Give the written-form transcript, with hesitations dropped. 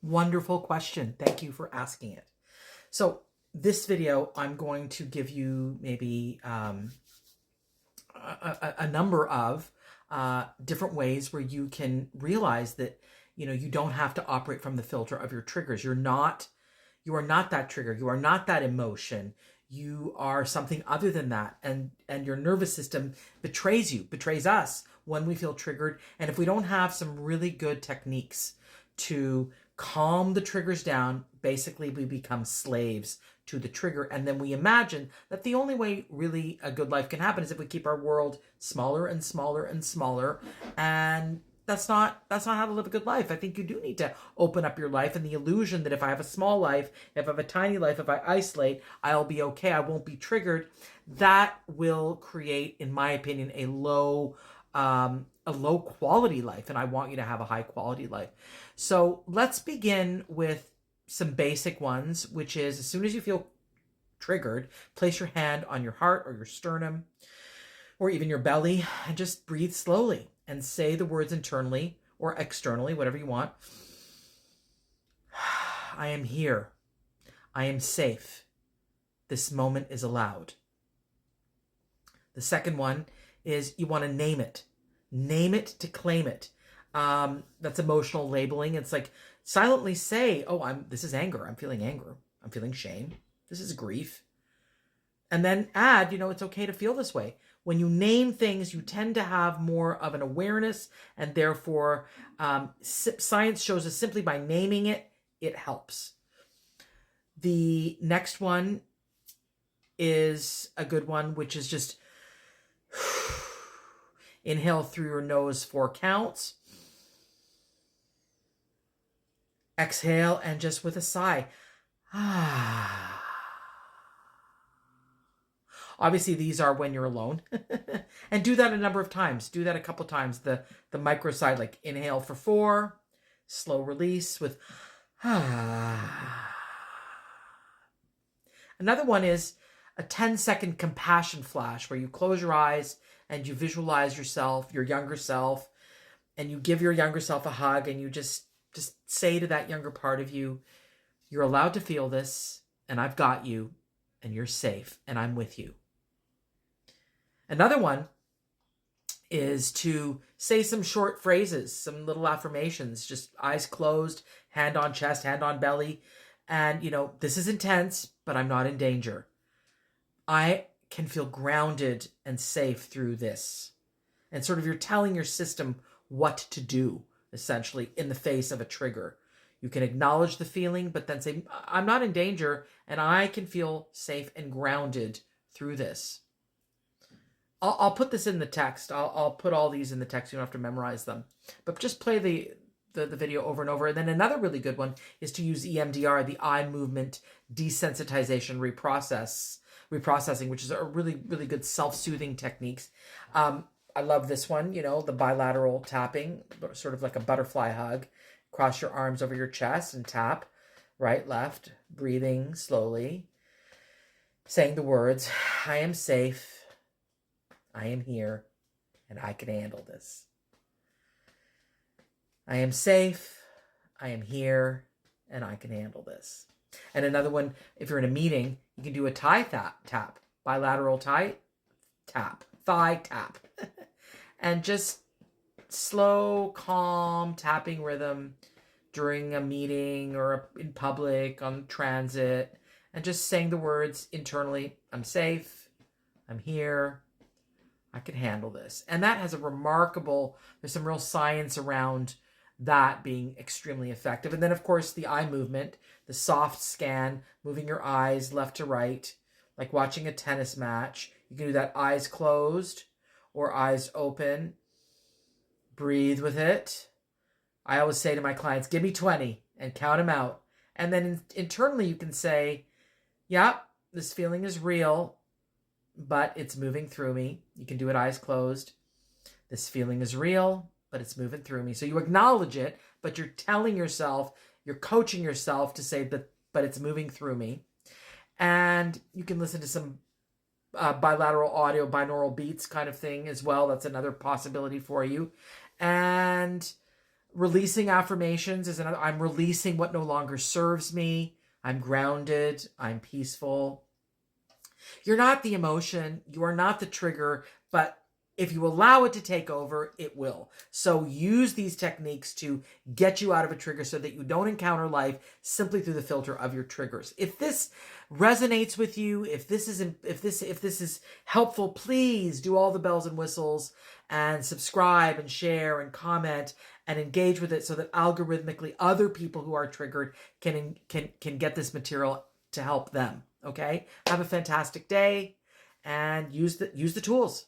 Wonderful question. Thank you for asking it. So this video, I'm going to give you maybe a number of different ways where you can realize that, you don't have to operate from the filter of your triggers. You are not that trigger. You are not that emotion. You are something other than that. And your nervous system betrays us when we feel triggered. And if we don't have some really good techniques to calm the triggers down, basically we become slaves to the trigger. And then we imagine that the only way really a good life can happen is if we keep our world smaller and smaller and smaller. And that's not how to live a good life. I think you do need to open up your life, and the illusion that if I have a small life, if I have a tiny life, if I isolate, I'll be okay, I won't be triggered. That will create, in my opinion, a low quality life, and I want you to have a high quality life. So let's begin with some basic ones, which is, as soon as you feel triggered, place your hand on your heart or your sternum or even your belly and just breathe slowly and say the words internally or externally, whatever you want. I am here. I am safe. This moment is allowed. The second one is you want to name it. Name it to claim it. That's emotional labeling. It's like silently say, this is anger. I'm feeling anger. I'm feeling shame. This is grief. And then add, it's okay to feel this way. When you name things, you tend to have more of an awareness, and therefore science shows us simply by naming it, it helps. The next one is a good one, which is just inhale through your nose 4 counts. Exhale, and just with a sigh. Obviously, these are when you're alone. And do that a number of times. Do that a couple times. The micro side, like inhale for 4, slow release with Another one is a 10-second compassion flash where you close your eyes and you visualize yourself, your younger self, and you give your younger self a hug, and you just say to that younger part of you, you're allowed to feel this, and I've got you, and you're safe, and I'm with you. Another one is to say some short phrases, some little affirmations, just eyes closed, hand on chest, hand on belly. And, this is intense, but I'm not in danger. I can feel grounded and safe through this. And sort of you're telling your system what to do, essentially, in the face of a trigger. You can acknowledge the feeling, but then say, I'm not in danger, and I can feel safe and grounded through this. I'll put this in the text. I'll put all these in the text. You don't have to memorize them. But just play the video over and over. And then another really good one is to use EMDR, the eye movement desensitization reprocessing, which is a really, really good self-soothing techniques. I love this one, the bilateral tapping, sort of like a butterfly hug. Cross your arms over your chest and tap right, left, breathing slowly, saying the words, I am safe. I am here, and I can handle this. I am safe, I am here, and I can handle this. And another one, if you're in a meeting, you can do a thigh tap, bilateral thigh tap, and just slow, calm tapping rhythm during a meeting or in public, on transit, and just saying the words internally, I'm safe, I'm here, I can handle this. And that has there's some real science around that being extremely effective. And then, of course, the eye movement, the soft scan, moving your eyes left to right, like watching a tennis match. You can do that eyes closed or eyes open. Breathe with it. I always say to my clients, give me 20 and count them out. And then internally you can say, yep, this feeling is real, but it's moving through me. You can do it eyes closed. This feeling is real, but it's moving through me. So you acknowledge it, but you're telling yourself, you're coaching yourself to say, but it's moving through me. And you can listen to some bilateral audio, binaural beats kind of thing as well. That's another possibility for you. And Releasing affirmations is another. I'm releasing what no longer serves me. I'm grounded. I'm peaceful. You're not the emotion. You are not the trigger, but if you allow it to take over, it will. So use these techniques to get you out of a trigger so that you don't encounter life simply through the filter of your triggers. If this resonates with you, if this is helpful, please do all the bells and whistles and subscribe and share and comment and engage with it so that algorithmically other people who are triggered can get this material to help them. Okay? Have a fantastic day and use the tools.